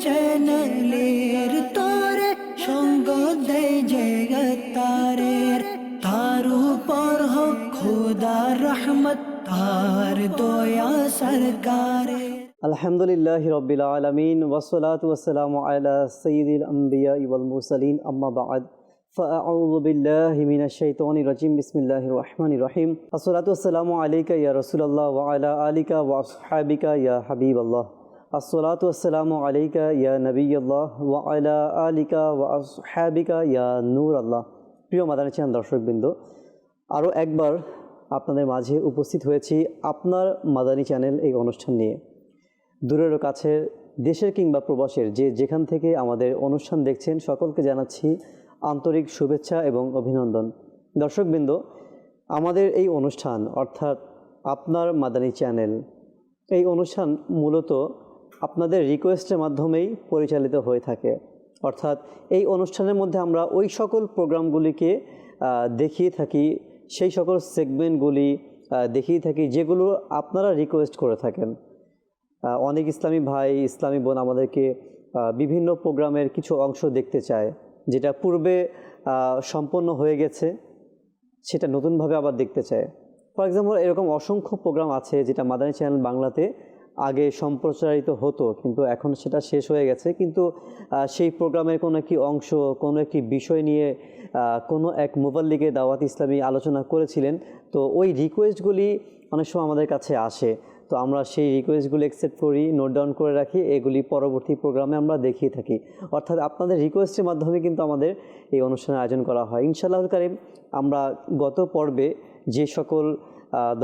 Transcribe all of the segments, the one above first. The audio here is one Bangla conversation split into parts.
চ্যানেলের তোরে সঙ্গ দেয় জগতারের, তার উপর হোক খোদার রহমত, তার দয়া সরকারে। আলহামদুলিল্লাহি রাব্বিল আলামিন ওয়াসসালাতু ওয়াসসালামু আলা সাইয়্যিদিল আমবিয়া ওয়াল মুরসালিন আম্মা বা'দ ফাআউযু বিল্লাহি মিনাশ শাইতানির রাজিম বিসমিল্লাহির রহমানির রহিম আসসালাতু ওয়াসসালামু আলাইকা ইয়া রাসূলুল্লাহ ওয়া আলা আলিকা ওয়া আসহাবিকা ইয়া হাবিবাল্লাহ আসসালাতু ওয়াসসালামু আলাইকা ইয়া নবিয়াল্লাহ ওয়া আলা আলিকা ওয়া আসহাবিকা ইয়া নূরাল্লাহ। প্রিয় মাদানী চ্যানেল দর্শকবৃন্দ, আরও একবার আপনাদের মাঝে উপস্থিত হয়েছি আপনার মাদানী চ্যানেল এই অনুষ্ঠান নিয়ে। দূরের কাছের, দেশের কিংবা প্রবাসের যে যেখান থেকে আমাদের অনুষ্ঠান দেখছেন সকলকে জানাচ্ছি আন্তরিক শুভেচ্ছা এবং অভিনন্দন। দর্শকবৃন্দ, আমাদের এই অনুষ্ঠান অর্থাৎ আপনার মাদানী চ্যানেল, এই অনুষ্ঠান মূলত আপনাদের রিকোয়েস্টের মাধ্যমেই পরিচালিত হয়ে থাকে। অর্থাৎ এই অনুষ্ঠানের মধ্যে আমরা ওই সকল প্রোগ্রামগুলিকে দেখিয়ে থাকি, সেই সকল সেগমেন্টগুলি দেখিয়ে থাকি যেগুলো আপনারা রিকোয়েস্ট করে থাকেন। অনেক ইসলামী ভাই, ইসলামী বোন আমাদেরকে বিভিন্ন প্রোগ্রামের কিছু অংশ দেখতে চায়, যেটা পূর্বে সম্পন্ন হয়ে গেছে সেটা নতুনভাবে আবার দেখতে চায়। ফর এক্সাম্পল, এরকম অসংখ্য প্রোগ্রাম আছে যেটা মাদানী চ্যানেল বাংলাতে আগে সম্প্রচারিত হতো, কিন্তু এখন সেটা শেষ হয়ে গেছে। কিন্তু সেই প্রোগ্রামের কোনো একটি অংশ, কোনো একটি বিষয় নিয়ে কোনো এক মুবাল্লিগে দাওয়াত ইসলামী আলোচনা করেছিলেন, তো ওই রিকোয়েস্টগুলি অনেক সময় আমাদের কাছে আসে। তো আমরা সেই রিকোয়েস্টগুলি অ্যাকসেপ্ট করি, নোট ডাউন করে রাখি, এগুলি পরবর্তী প্রোগ্রামে আমরা দেখিয়ে থাকি। অর্থাৎ আপনাদের রিকোয়েস্টের মাধ্যমে কিন্তু আমাদের এই অনুষ্ঠানের আয়োজন করা হয়। ইনশাআল্লাহুল কারীম, আমরা গত পর্বে যে সকল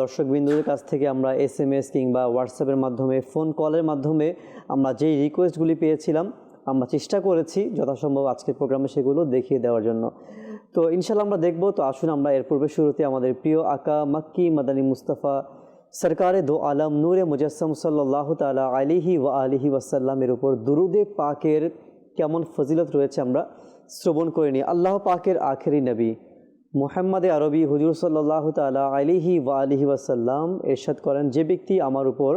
দর্শকবৃন্দদের কাছ থেকে আমরা SMS কিংবা হোয়াটসঅ্যাপের মাধ্যমে, ফোন কলের মাধ্যমে আমরা যেই রিকোয়েস্টগুলি পেয়েছিলাম, আমরা চেষ্টা করেছি যথাসম্ভব আজকের প্রোগ্রামে সেগুলো দেখিয়ে দেওয়ার জন্য। তো ইনশাআল্লাহ আমরা দেখব। তো আসুন আমরা এর পূর্বে শুরুতে আমাদের প্রিয় আকা মক্কি মাদানী মুস্তাফা সরকারে দো আলম নূরে মুজাসসাম সাল্লাল্লাহু তাআলা আলাইহি ওয়া আলিহি ওয়াসাল্লামের উপর দুরুদে পাকের কেমন ফজিলত রয়েছে আমরা শ্রবণ করে নিই। আল্লাহ পাকের আখেরি নবী মুহাম্মদে আরবি হুজুর সাল্লাল্লাহু তাআলা আলাইহি ওয়া আলিহি ওয়াসাল্লাম ইরশাদ করেন, যে ব্যক্তি আমার উপর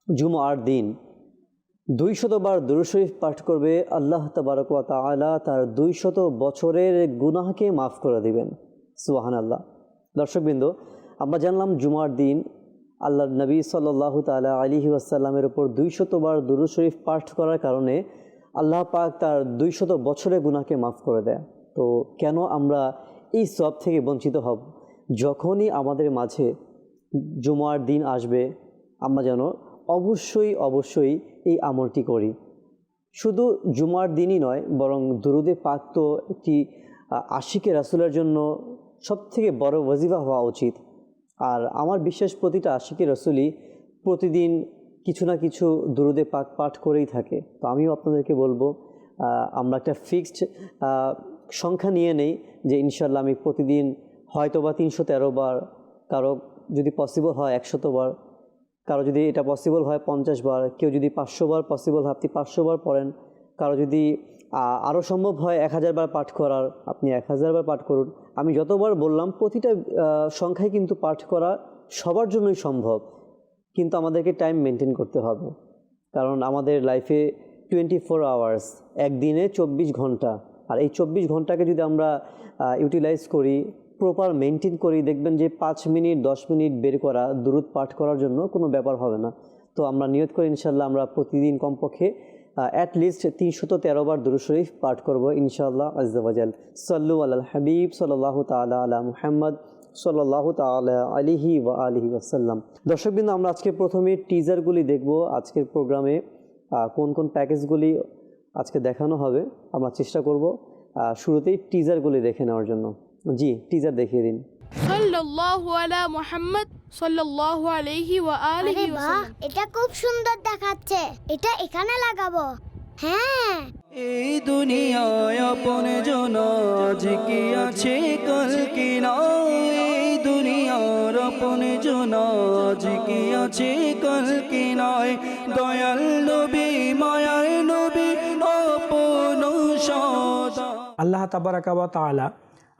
জুমার দিন 200 বার দুরূদ শরীফ পাঠ করবে, আল্লাহ তাবারক ওয়া তাআলা তার 200 বছরের গুনাহকে মাফ করে দিবেন। সুবহানাল্লাহ। দর্শকবৃন্দ, আমরা জানলাম জুমার দিন আল্লাহর নবী সাল্লাল্লাহু তাআলা আলাইহি ওয়াসাল্লামের উপর 200 বার দুরূদ শরীফ পাঠ করার কারণে আল্লাহ পাক তার 200 বছরের গুনাহকে মাফ করে দেয়। তো কেন আমরা এই সওয়াব থেকে বঞ্চিত হব? যখনই আমাদের মাঝে জুমার দিন আসবে, আমরা যেন অবশ্যই এই আমলটি করি। শুধু জুমার দিনই নয়, বরং দুরুদে পাক তো একটি আশিকে রাসূলের জন্য সবথেকে বড় ওয়াজিফা হওয়া উচিত। আর আমার বিশ্বাস, প্রতিটা আশিকে রাসূলই প্রতিদিন কিছু না কিছু দুরুদে পাক পাঠ করেই থাকে। তো আমিও আপনাদেরকে বলবো, আমরা একটা ফিক্সড সংখ্যা নিয়ে নেই যে ইনশাআল্লাহ আমি প্রতিদিন হয়তোবা 313 বার, কারো যদি পসিবল হয় 100 বার, কারো যদি এটা পসিবল হয় 50 বার, কেউ যদি 500 বার পসিবল হয় আপনি 500 বার পড়েন, কারো যদি আরও সম্ভব হয় 1000 বার পাঠ করার, আপনি 1000 বার পাঠ করুন। আমি যতবার বললাম প্রতিটা সংখ্যায় কিন্তু পাঠ করা সবার জন্যই সম্ভব, কিন্তু আমাদেরকে টাইম মেনটেন করতে হবে। কারণ আমাদের লাইফে 24 আওয়ার্স, একদিনে 24 ঘন্টা। আর এই 24 ঘন্টাকে যদি আমরা ইউটিলাইজ করি, প্রপার মেনটেন করি, দেখবেন যে 5 মিনিট 10 মিনিট বের করা দুরুদ পাঠ করার জন্য কোনো ব্যাপার হবে না। তো আমরা নিয়ত করি ইনশাআল্লাহ আমরা প্রতিদিন কমপক্ষে অ্যাটলিস্ট 313 বার দুরূদ শরীফ পাঠ করব ইনশাআল্লাহ আজ্জা ওয়া জাল। সাল্লু আলাল হাবিব সাল্লাল্লাহু তাআলা আলা মুহাম্মদ সাল্লাল্লাহু তাআলা আলাইহি ওয়া আলিহি ওয়াসাল্লাম। দর্শকবৃন্দ, আমরা আজকে প্রথমে টিজারগুলি দেখব। আজকের প্রোগ্রামে কোন কোন প্যাকেজগুলি আজকে দেখানো হবে আমরা চেষ্টা করব শুরুতেই টিজারগুলি দেখে নেওয়ার জন্য। জি, টিজার দেখিয়ে দিন। সাল্লাল্লাহু আলা মুহাম্মদ সাল্লাল্লাহু আলাইহি ওয়া আলিহি ওয়াসাল্লাম। এটা খুব সুন্দর দেখাচ্ছে, এটা এখানে লাগাবো। হ্যাঁ, এই দুনিয়ায় আপন জন আজ কি আছে কাল কি নাই, এই দুনিয়ার আপন জন আজ কি আছে কাল কি নাই, দয়াল নবী মায়ার নবী আপন সদা। আল্লাহ তাবারাকা ওয়া তাআলা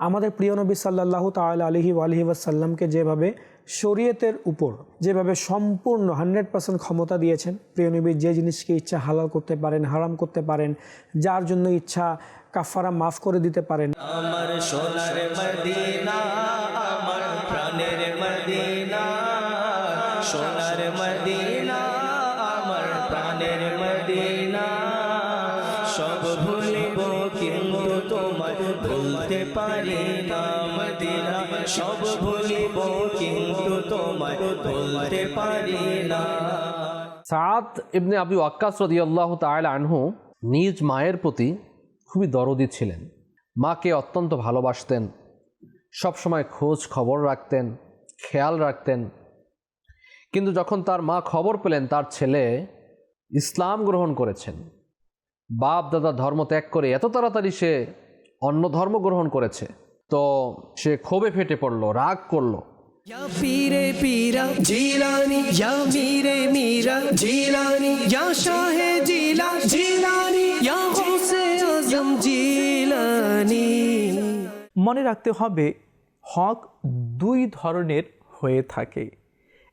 আমাদের প্রিয় নবী সাল্লাল্লাহু তাআলা আলাইহি ওয়া আলিহি ওয়াসাল্লামকে যেভাবে শরীয়তের উপর যেভাবে সম্পূর্ণ 100% ক্ষমতা দিয়েছেন, প্রিয় নবী যে জিনিসকে ইচ্ছা হালাল করতে পারেন, হারাম করতে পারেন, যার জন্য ইচ্ছা কাফারা মাফ করে দিতে পারেন। আমার সোনার মদিনা, আমার প্রাণের মদিনা, সোনার মদিনা, আমার প্রাণের মদিনা, সব ভুলিব কিন্তু তোমায় ভুলতে পারি না মদিনা, সব ভুলিব কিন্তু তোমায় ভুলতে পারি না। সাদ ইবনে আবি ওয়াক্কাস রাদিয়াল্লাহু তাআলা আনহু নিজ মায়ের প্রতি খুবই দরদি ছিলেন। মাকে অত্যন্ত ভালোবাসতেন, সবসময় খোঁজ খবর রাখতেন, খেয়াল রাখতেন। কিন্তু যখন তার মা খবর পেলেন তার ছেলে ইসলাম গ্রহণ করেছেন, বাপ দাদা ধর্ম ত্যাগ করে এত তাড়াতাড়ি সে অন্য ধর্ম গ্রহণ করেছে, তো সে ক্ষোভে ফেটে পড়ল, রাগ করলো। या पीरे पीरा जीलानी, या मीरे मीरा जीलानी, या शाहे जीला जीलानी, या गौसे आजम जीलानी। মনে রাখতে হবে হক দুই ধরনের হয়ে থাকে।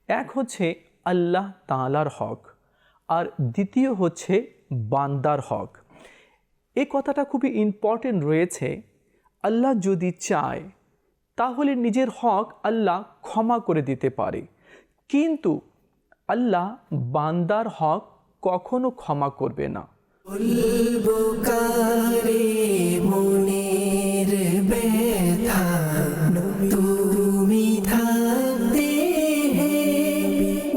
এক হচ্ছে আল্লাহ তাআলার হক, আর দ্বিতীয় হচ্ছে বান্দার হক। এই কথাটা খুবই ইম্পর্টেন্ট রয়েছে। আল্লাহ যদি চায় তাহলে নিজের হক আল্লাহ ক্ষমা করে দিতে পারে, কিন্তু আল্লাহ বান্দার হক কখনো ক্ষমা করবে না। মনের ব্যথা তুমি থাকতে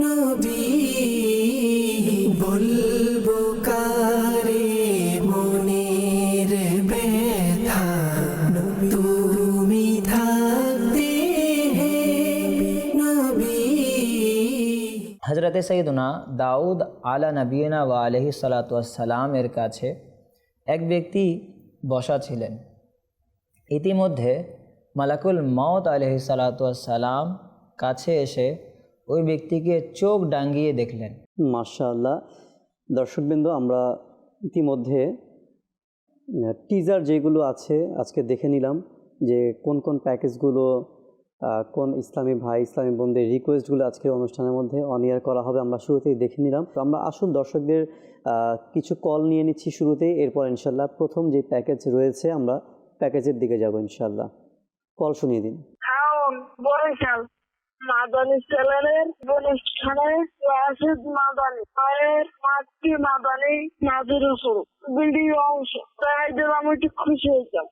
নবী, বলবো কারে মনের ব্যথা তুমি থাকতে নবী। হজরত সৈয়দনা দাউদ আলা নবীনা ওয়া আলাইহি সালাতু ওয়াসসালামের কাছে এক ব্যক্তি বসা ছিলেন। ইতিমধ্যে মালাকুল মউত আলাইহি সালাতু ওয়াসসালাম কাছে এসে ওই ব্যক্তিকে চোখ ডাঙ্গিয়ে দেখলেন। মাশাআল্লাহ। দর্শকবৃন্দ, আমরা ইতিমধ্যে টিজার যেগুলো আছে আজকে দেখে নিলাম যে কোন কোন প্যাকেজগুলো কোন ইসলামী ভাই ইসলামী বোনদের রিকোয়েস্টগুলো আজকের অনুষ্ঠানের মধ্যে অন এয়ার করা হবে, আমরা শুরুতেই দেখে নিলাম। তো আমরা আসল দর্শকদের কিছু কল নিয়ে নিচ্ছি শুরুতেই, এরপর ইনশাল্লাহ প্রথম যে প্যাকেজ রয়েছে আমরা প্যাকেজের দিকে যাব ইনশাল্লাহ। কল শুনিয়ে দিন। বরিশাল মাদানী চ্যানেলের অনুষ্ঠানে রাশিদ মাদানী, মায়ের মাতৃ মাদানী, নাজির হোসেন ভিডিও অংশ তাই আমি একটু খুশি হয়েছিলাম।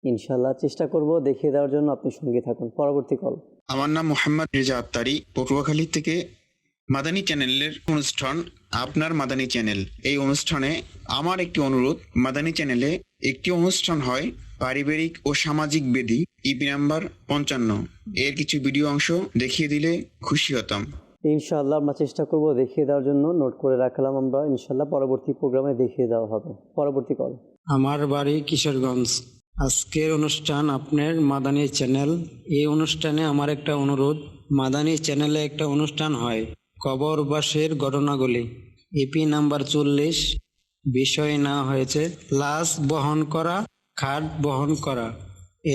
ইনশাল্লাহ চেষ্টা করব দেখিয়ে দেওয়ার জন্য, আপনি সঙ্গে থাকুন। পরবর্তী কল। আমার নাম মোহাম্মদ রেজা আত্তারি, পটুয়াখালী থেকে। মাদানী চ্যানেলের অনুষ্ঠান আপনার মাদানী চ্যানেল, এই অনুষ্ঠানে আমার একটি অনুরোধ, মাদানী চ্যানেলে একটি অনুষ্ঠান হয় পারিবারিক ও সামাজিক বেদি, ইপি নাম্বার 55, এর কিছু ভিডিও অংশ দেখিয়ে দিলে খুশি হতাম। ইনশাআল্লাহ আমরা চেষ্টা করব দেখিয়ে দেওয়ার জন্য, নোট করে রাখলাম আমরা। ইনশাআল্লাহ পরবর্তী প্রোগ্রামে দেখিয়ে দেওয়া হবে। পরবর্তী কল। আমার বাড়ি কিশোরগঞ্জ। আজকের অনুষ্ঠান আপনার মাদানী চ্যানেল, এই অনুষ্ঠানে আমার একটা অনুরোধ, মাদানী চ্যানেলে একটা অনুষ্ঠান হয় কবরবাসের ঘটনাগুলি, ইপি নাম্বার 40, বিষয় না হয়েছে লাশ বহন করা, খাট বহন করা,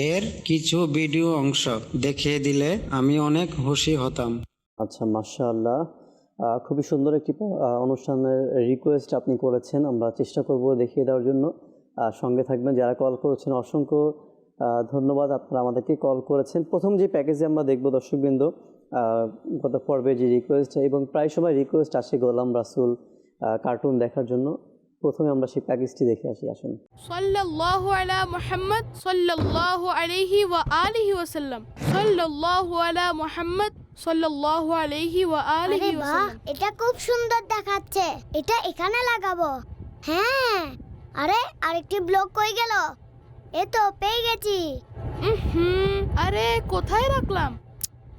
এর কিছু ভিডিও অংশ দেখিয়ে দিলে আমি অনেক খুশি হতাম। আচ্ছা, মাশাআল্লাহ, খুবই সুন্দর একটি অনুষ্ঠানের রিকোয়েস্ট আপনি করেছেন, আমরা চেষ্টা করব দেখিয়ে দেওয়ার জন্য। সঙ্গে থাকবেন। যারা কল করেছেন অসংখ্য ধন্যবাদ, আপনারা আমাদেরকে কল করেছেন। প্রথম যে প্যাকেজে আমরা দেখব দর্শকবৃন্দ, গত পর্বে যে রিকোয়েস্ট এবং প্রায় সময় রিকোয়েস্ট আসে গোলাম রাসূল কার্টুন দেখার জন্য, প্রথমে আমরা সেই প্যাকেজটি দেখে আসি। আসুন। সাল্লাল্লাহু আলা মুহাম্মদ সাল্লাল্লাহু আলাইহি ওয়া আলিহি ওয়াসাল্লাম, সাল্লাল্লাহু আলা মুহাম্মদ সাল্লাল্লাহু আলাইহি ওয়া আলিহি ওয়াসাল্লাম। এটা খুব সুন্দর দেখাচ্ছে, এটা এখানে লাগাবো। হ্যাঁ, আরে আরেকটি ব্লক কই গেল? এ তো পেয়ে গেছি। আরে কোথায় রাখলাম?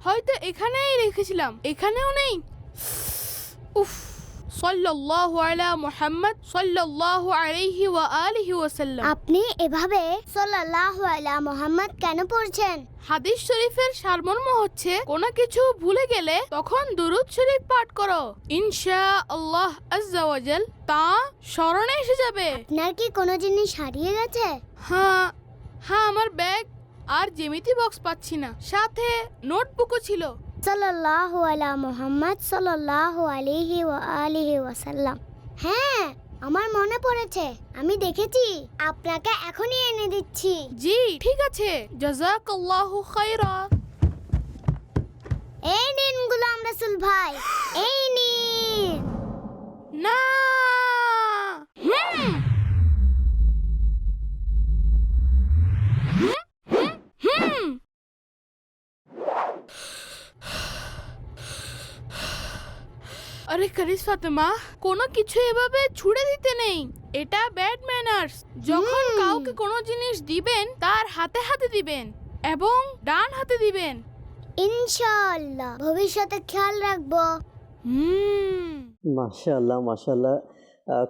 হয়তো এখানেই রেখেছিলাম, এখানেও নেই। উফ। সাল্লাল্লাহু আলা মুহাম্মদ সাল্লাল্লাহু আলাইহি ওয়া আলিহি ওয়াসাল্লাম। আপনি এভাবে সাল্লাল্লাহু আলা মুহাম্মদ কেন পড়ছেন? হাদিস শরীফের সারমর্ম হচ্ছে কোনো কিছু ভুলে গেলে তখন দুরূদ শরীফ পাঠ করো, ইনশাআল্লাহ আজ্জা ওয়া জাল তা স্মরণে এসে যাবে। আপনার কি কোনো জিনিস হারিয়ে গেছে? হ্যাঁ, আমার ব্যাগ আর জ্যামিতি বক্স পাচ্ছি না, সাথে নোটবুকও ছিল। সাল্লাল্লাহু আলা মুহাম্মদ সাল্লাল্লাহু আলাইহি ওয়া আলিহি ওয়াসাল্লাম। হ্যাঁ, আমার মনে পড়েছে, আমি দেখেছি। আপনাকে এখনই এনে দিচ্ছি। জি ঠিক আছে, জাযাকাল্লাহু খাইরা। এই নিন গোলাম রাসূল ভাই, এই নিন। না হুম। হুম, হুম, হুম। আরে কারিস ফাতেমা, কোনো কিছু এভাবে ছুড়ে দিতে নেই, এটা ব্যাড ম্যানার্স। যখন কাউকে কোনো জিনিস দিবেন তার হাতে হাতে দিবেন এবং ডান হাতে দিবেন। ইনশাআল্লাহ ভবিষ্যতে খেয়াল রাখবো। মাশাআল্লাহ মাশাআল্লাহ,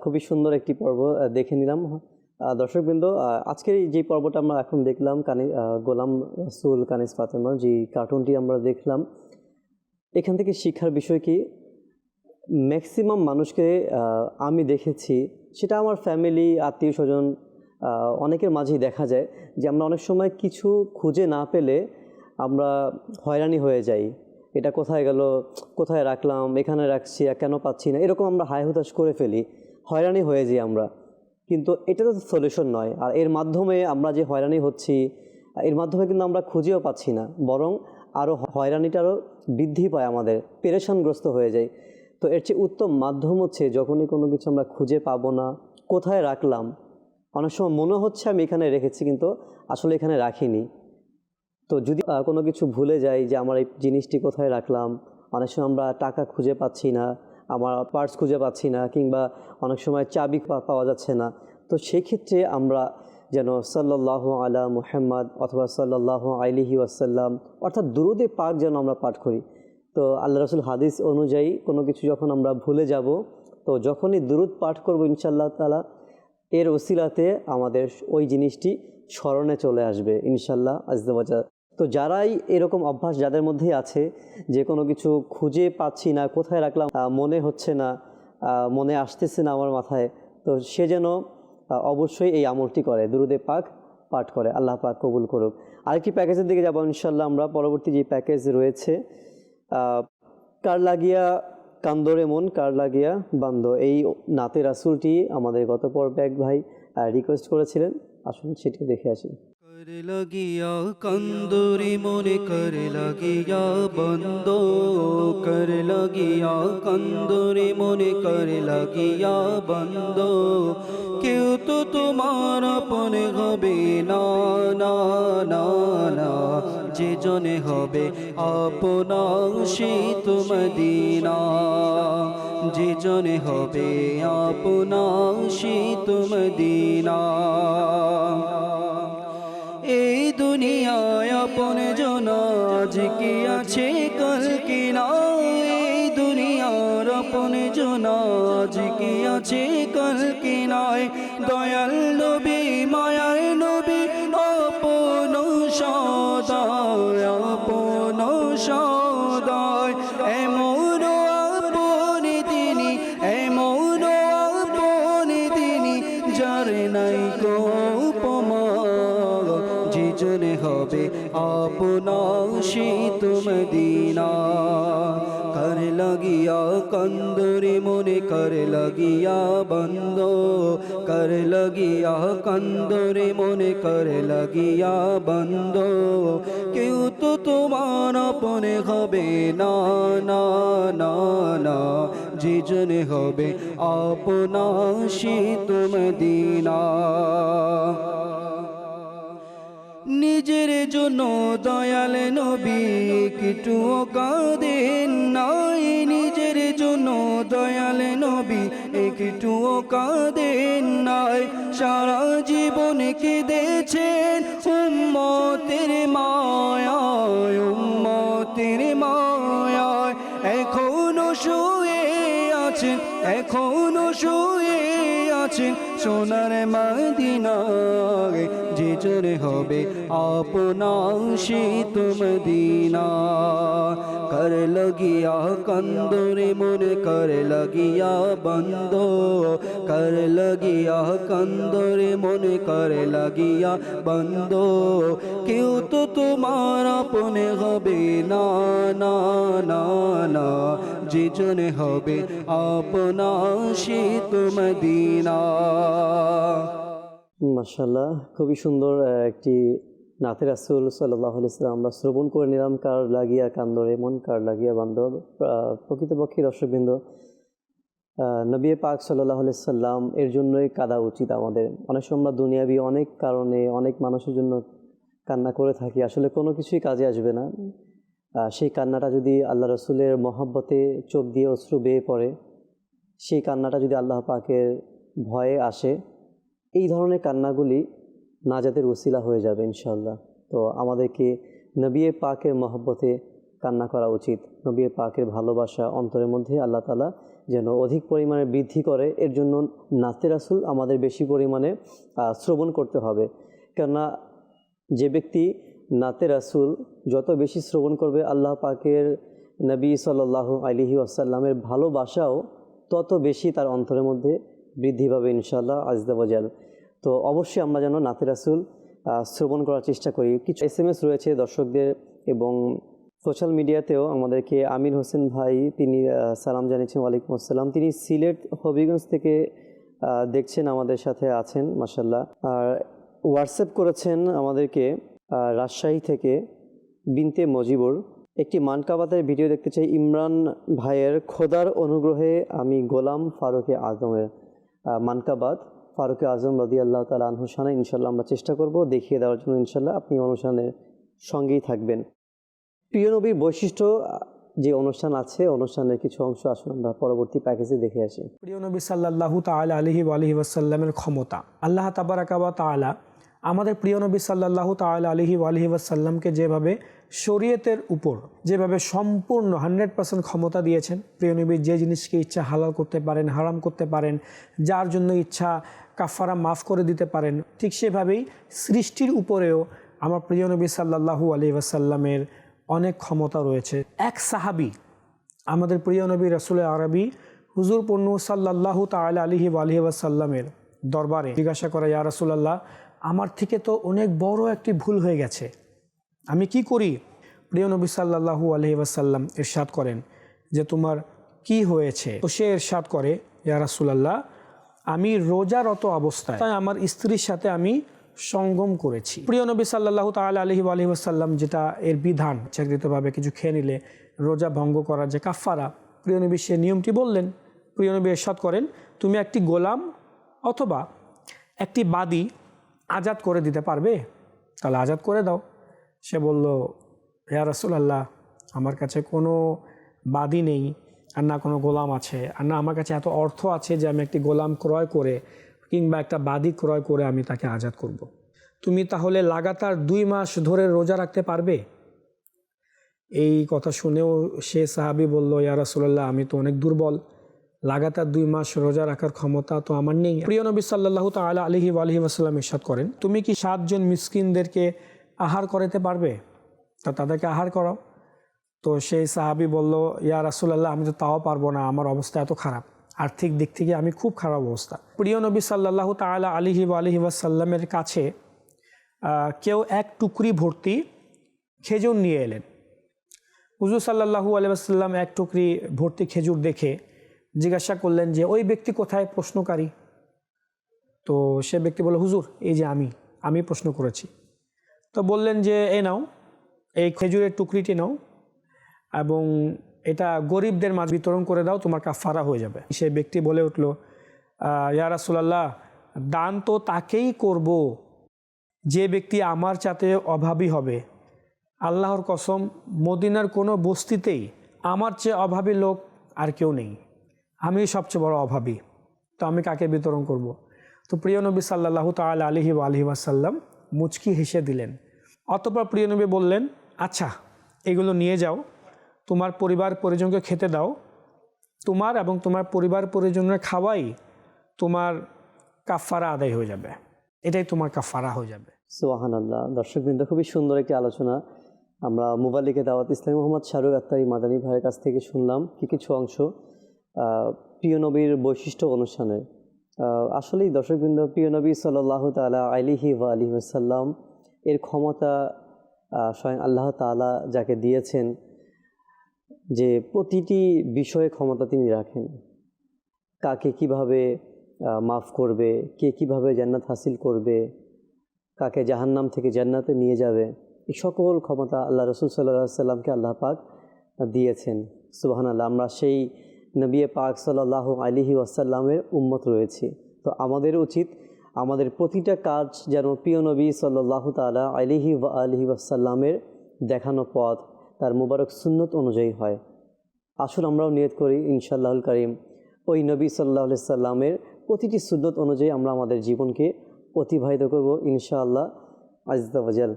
খুবই সুন্দর একটি পর্ব দেখে নিলাম। দর্শকবৃন্দ, আজকের যে পর্বটা আমরা এখন দেখলাম, গোলাম রাসূল কানিস ফাতেমার যে কার্টুনটি আমরা দেখলাম, এখান থেকে শিক্ষার বিষয় কি, ম্যাক্সিমাম মানুষকে আমি দেখেছি, সেটা আমার ফ্যামিলি আত্মীয় স্বজন অনেকের মাঝেই দেখা যায় যে আমরা অনেক সময় কিছু খুঁজে না পেলে আমরা হয়রানি হয়ে যাই। এটা কোথায় গেল, কোথায় রাখলাম, এখানে রাখছি, কেন পাচ্ছি না, এরকম আমরা হায় হুতাশ করে ফেলি, হয়রানি হয়ে যাই আমরা। কিন্তু এটা তো সলিউশন নয়। আর এর মাধ্যমে আমরা যে হয়রানি হচ্ছি, এর মাধ্যমে কিন্তু আমরা খুঁজেও পাচ্ছি না, বরং আরও হয়রানিটা আরও বৃদ্ধি পায়, আমাদের পেরেশানগ্রস্ত হয়ে যায়। তো এর চেয়ে উত্তম মাধ্যম হচ্ছে, যখনই কোনো কিছু আমরা খুঁজে পাবো না, কোথায় রাখলাম, অনেক সময় মনে হচ্ছে আমি এখানে রেখেছি কিন্তু আসলে এখানে রাখিনি। তো যদি কোনো কিছু ভুলে যাই যে আমার এই জিনিসটি কোথায় রাখলাম, অনেক সময় আমরা টাকা খুঁজে পাচ্ছি না, আমার পার্স খুঁজে পাচ্ছি না, কিংবা অনেক সময় চাবি পাওয়া যাচ্ছে না, তো সেক্ষেত্রে আমরা যেন সাল্লাল্লাহু আলা মুহাম্মদ অথবা সাল্লাল্লাহু আলাইহি ওয়াসাল্লাম অর্থাৎ দুরূদে পাক যেন আমরা পাঠ করি। তো আল্লাহ রাসূল হাদিস অনুযায়ী কোনো কিছু যখন আমরা ভুলে যাব, তো যখনই দুরূদ পাঠ করব ইনশাআল্লাহ তাআলা, এর ওসিলাতে আমাদের ওই জিনিসটি স্মরণে চলে আসবে ইনশাআল্লাহ আযজা ওয়া জাল। তো যারাই এরকম অভ্যাস যাদের মধ্যেই আছে যে কোনো কিছু খুঁজে পাচ্ছি না, কোথায় রাখলাম মনে হচ্ছে না, মনে আসতেছে না আমার মাথায়, তো সে যেন অবশ্যই এই আমলটি করে, দুরূদে পাক পাঠ করে। আল্লাহ পাক কবুল করুক। আরেকটি প্যাকেজের দিকে যাব ইনশাআল্লাহ আমরা। পরবর্তী যে প্যাকেজ রয়েছে, কার লাগিয়া কান্দরে মন কার লাগিয়া বান্দ, এই নাতে রাসূলটি আমাদের গত পর্বে এক ভাই রিকোয়েস্ট করেছিলেন, আসুন সেটি দেখে আসি। कर लगिया कंदूरी मोने कर लगिया बंदो, कर लगिया कंदूरी मोने कर लगिया बंदो, क्यों तो तुम्हार अपने हबे ना ना ना ना, जे जने हबे अपना शीत मदीना, जे जने हबे अपना शीत मदीना। এই দুনিয়ায় আপন জন আজ কি আছে কাল কি নাই, এই দুনিয়ার আপন জন আজ কি আছে কাল কি নাই, দয়াল নবী মায়ার নবী আপন সদায় আপন সদায়, এমন আপন তিনি এমন আপন তিনি যার নাই কো উপমা, জনে হবে আপনা শীত মদিনা। कर लगिया कंदरे मोने कर लगिया बंदो, कर लगिया कंदरे मोने कर लगिया बंदो, क्यों तो तुम्हार अपने हबे ना ना ना ना, जे जने हबे अपना शीत मदीना। নিজের জন্য দয়াল নবী একটুও কাঁদেন নাই, নিজের জন্য দয়াল নবী একটুও কাঁদেন নাই, সারা জীবন কেঁদেছেন উম্মতের মায়ায় উম্মতের মায়ায়, এখনো শুয়ে আছেন এখনো শুয়ে আছেন সোনার মদিনায়, যে জোরে হবে আপনার শীত মদিনা। কর লগিয়া কন্দরে মন কর লগিয়া বন্ধ, কর লগিয়া কন্দরে মন কর লগিয়া বন্ধ। কেউ তো তোমার আপনে হবে না না না না, যে জনে হবে আপনার শীত মদিনা। মাশাআল্লাহ, খুবই সুন্দর একটি নাতে রাসূল সাল্লাল্লাহু আলাইহি ওয়াসাল্লাম আমরা শ্রবণ করে নিলাম। কার লাগিয়া কান্দরে মন কার লাগিয়া বান্ধব। প্রকৃতপক্ষে দর্শকবৃন্দ, নবী পাক সাল্লাল্লাহু আলাইহি ওয়াসাল্লাম এর জন্যই কাঁদা উচিত আমাদের। অনেক সময় আমরা দুনিয়াবি অনেক কারণে অনেক মানুষের জন্য কান্না করে থাকি, আসলে কোনো কিছুই কাজে আসবে না। সেই কান্নাটা যদি আল্লাহ রসুলের মহব্বতে চোখ দিয়ে অশ্রু বেয়ে পড়ে, সেই কান্নাটা যদি আল্লাহ পাকের ভয়ে আসে, এই ধরনের কান্নাগুলি নাজাতের ওসিলা হয়ে যাবে ইনশাআল্লাহ। তো আমাদেরকে নবী পাকের মহব্বতে কান্না করা উচিত। নবী পাকের ভালোবাসা অন্তরের মধ্যে আল্লাহ তাআলা যেন অধিক পরিমাণে বৃদ্ধি করে, এর জন্য নাতে রাসূল আমাদের বেশি পরিমাণে শ্রবণ করতে হবে। কেননা যে ব্যক্তি নাতে রাসূল যত বেশি শ্রবণ করবে, আল্লাহ পাকের নবী সাল্লাল্লাহু আলাইহি ওয়াসাল্লামের ভালোবাসাও তত বেশি তার অন্তরের মধ্যে বৃদ্ধি পাবে ইনশাআল্লাহ আযজা ওয়া জাল। তো অবশ্যই আমরা যেন নাতে রাসূল শ্রবণ করার চেষ্টা করি। কিছু SMS রয়েছে দর্শকদের এবং সোশ্যাল মিডিয়াতেও আমাদেরকে আমির হোসেন ভাই তিনি সালাম জানিয়েছেন। ওয়ালাইকুম আসসালাম। তিনি সিলেট হবিগঞ্জ থেকে দেখছেন, আমাদের সাথে আছেন মাশাআল্লাহ। আর হোয়াটসঅ্যাপ করেছেন আমাদেরকে রাজশাহী থেকে বিনতে মজিবুর। একটি মানকাবাতের ভিডিও দেখতে চাই ইমরান ভাইয়ের খোদার অনুগ্রহে আমি গোলাম ফারুকে আজমের। মানকাবাত ফারুকে আজম রাদিয়াল্লাহু তাআলা আনহু শানে ইনশাআল্লাহ আমরা চেষ্টা করব দেখিয়ে দেওয়ার জন্য। ইনশাআল্লাহ আপনি অনুষ্ঠানের সঙ্গেই থাকবেন। প্রিয় নবীর বৈশিষ্ট্য যে অনুষ্ঠান আছে, অনুষ্ঠানের কিছু অংশ আসুন আমরা পরবর্তী প্যাকেজে দেখে আসি। প্রিয় নবী সাল্লাল্লাহু তাআলা আলাইহি ওয়াসাল্লামের ক্ষমতা। আল্লাহ তাবারাকা ওয়া তাআলা আমাদের প্রিয় নবী সাল্লাল্লাহু তাআলা আলাইহি ওয়াসাল্লামকে যেভাবে শরীয়তের উপর যেভাবে সম্পূর্ণ 100% ক্ষমতা দিয়েছেন, প্রিয় নবী যে জিনিসকে ইচ্ছা হালাল করতে পারেন, হারাম করতে পারেন, যার জন্য ইচ্ছা কাফারা মাফ করে দিতে পারেন, ঠিক সেভাবেই সৃষ্টির উপরেও আমার প্রিয় নবী সাল্লাল্লাহু আলাইহি ওয়াসাল্লামের অনেক ক্ষমতা রয়েছে। এক সাহাবী আমাদের প্রিয় নবী রাসূল আরবি হুজুর পূর্ণ সাল্লাল্লাহু তাআলা আলাইহি ওয়াসাল্লামের দরবারে জিজ্ঞাসা করে, ইয়া রাসূলুল্লাহ, আমার থেকে তো অনেক বড় একটি ভুল হয়ে গেছে, আমি কি করি? প্রিয় নবী সাল্লাল্লাহু আলাইহি ওয়াসাল্লাম ইরশাদ করেন যে তোমার কি হয়েছে? তো সে ইরশাদ করে, ইয়া রাসূলুল্লাহ, আমি রোজারত অবস্থায় আমার স্ত্রীর সাথে আমি সঙ্গম করেছি। প্রিয় নবী সাল্লাল্লাহু তাআলা আলাইহি ওয়াসাল্লাম যেটা এর বিধান, ইচ্ছাকৃতভাবে কিছু খেয়ে নিলে রোজা ভঙ্গ করার যে কাফারা, প্রিয় নবী সে নিয়মটি বললেন। প্রিয় নবী ইরশাদ করেন, তুমি একটি গোলাম অথবা একটি বাদী আজাদ করে দিতে পারবে? তাহলে আজাদ করে দাও। সে বলল, ইয়া রাসূলুল্লাহ, আমার কাছে কোনো বাদী নেই, আর না কোনো গোলাম আছে, আর না আমার কাছে এত অর্থ আছে যে আমি একটি গোলাম ক্রয় করে কিংবা একটা বাদী ক্রয় করে আমি তাকে আজাদ করব। তুমি তাহলে লাগাতার 2 মাস ধরে রোজা রাখতে পারবে? এই কথা শুনেও সে সাহাবী বলল, ইয়া রাসূলুল্লাহ, আমি তো অনেক দুর্বল, লাগাতার 2 মাস রোজা রাখার ক্ষমতা তো আমার নেই। প্রিয় নবী সাল্লাল্লাহু তাআলা আলাইহি ওয়াসাল্লাম ইরশাদ করেন, তুমি কি 7 জন মিসকিনদেরকে আহার করাতে পারবে? তা তাদেরকে আহার করাও। তো সেই সাহাবী বলল, ইয়া রাসূলুল্লাহ, আমি তো তাও পারবো না, আমার অবস্থা এত খারাপ, আর্থিক দিক থেকে আমি খুব খারাপ অবস্থা। প্রিয় নবী সাল্লাল্লাহু তাআলা আলাইহি ওয়াসাল্লামের কাছে কেউ 1 টুকরি ভর্তি খেজুর নিয়ে এলেন। হুজুর সাল্লাল্লাহু আলাইহি ওয়াসাল্লাম 1 টুকরি ভর্তি খেজুর দেখে জিজ্ঞাসা করলেন যে ওই ব্যক্তি কোথায় প্রশ্নকারী? তো সে ব্যক্তি বলল, হুজুর, এই যে আমি প্রশ্ন করেছি। তো বললেন যে এই নাও, এই খেজুরের টুকরিটি নাও এবং এটা গরিবদের মাঝে বিতরণ করে দাও, তোমার কাফারা হয়ে যাবে। সেই ব্যক্তি বলে উঠল, ইয়া রাসূলুল্লাহ, দান তো তাকেই করব যে ব্যক্তি আমার চাতে অভাবী হবে। আল্লাহর কসম, মদিনার কোনো বস্তিতেই আমার চেয়ে অভাবী লোক আর কেউ নেই, আমি সবচেয়ে বড় অভাবী, তো আমি কাকে বিতরণ করব? তো প্রিয় নবী সাল্লাল্লাহু তাআলা আলাইহি ওয়াসাল্লাম মুচকি হেসে দিলেন। অতঃপর প্রিয় নবী বললেন, আচ্ছা, এগুলো নিয়ে যাও, তোমার পরিবার পরিজনকে খেতে দাও, তোমার এবং তোমার পরিবার পরিজনের খাওয়াই তোমার কাফারা আদায় হয়ে যাবে, এটাই তোমার কাফারা হয়ে যাবে। সুবহানাল্লাহ। দর্শকবৃন্দ, খুবই সুন্দর একটি আলোচনা আমরা মুবাল্লিগে দাওয়াত ইসলামী মোহাম্মদ শাহরুখ আত্তারি মাদানী ভাইয়ের কাছ থেকে শুনলাম কিছু অংশ প্রিয় নবীর বৈশিষ্ট্য অনুষ্ঠানের। আসলেই দর্শকবৃন্দ, প্রিয় নবী সাল্লাল্লাহু তাআলা আলাইহি ওয়া আলিহি ওয়াসাল্লাম এর ক্ষমতা স্বয়ং আল্লাহ তাআলা যাকে দিয়েছেন, যে প্রতিটি বিষয়ে ক্ষমতা তিনি রাখেন। কাকে কিভাবে মাফ করবে, কে কিভাবে জান্নাত হাসিল করবে, কাকে জাহান্নাম থেকে জান্নাতে নিয়ে যাবে, এই সকল ক্ষমতা আল্লাহ রসুল সাল্লাল্লাহু আলাইহি সাল্লামকে আল্লাহ পাক দিয়েছেন। সুবহানাল্লাহ। আমরা সেই নবী পাক সাল্লাল্লাহু আলাইহি ওয়াসাল্লামের উম্মত রয়েছি। তো আমাদের উচিত আমাদের প্রতিটা কাজ যেন প্রিয় নবী সাল্লাল্লাহু তাআলা আলাইহি ওয়া আলিহি ওয়াসাল্লামের দেখানো পথ, তার মুবারক সুন্নত অনুযায়ী হয়। আসুন আমরাও নিয়ত করি ইনশাআল্লাহুল কারীম ওই নবী সাল্লাল্লাহু আলাইহি সাল্লামের প্রতিটি সুন্নত অনুযায়ী আমরা আমাদের জীবনকে অতিবাহিত করব ইনশাআল্লাহ আযজা ওয়া জাল।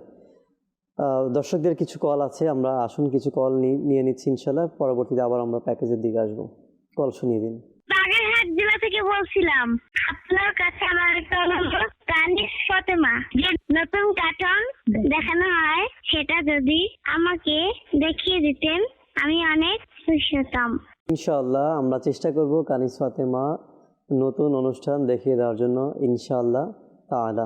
দর্শকদের কিছু কল আছে, আমরা আসুন কিছু কল নিয়ে নিচ্ছি ইনশাআল্লাহ। পরবর্তীতে আবার আমরা প্যাকেজের দিকে আসবো। কল শুনিয়ে দিন। বাগেরহাট জেলা থেকে বলছিলাম। আপনার কাছে আমার একটা অনুরোধ, কানিস ফাতেমা যে নতুন কার্টুন দেখানো হয় সেটা যদি আমাকে দেখিয়ে দিতেন আমি অনেক খুশি হতাম। ইনশাআল্লাহ আমরা চেষ্টা করব কানিস ফাতেমা নতুন অনুষ্ঠান দেখিয়ে দেওয়ার জন্য ইনশাআল্লাহ তাআলা।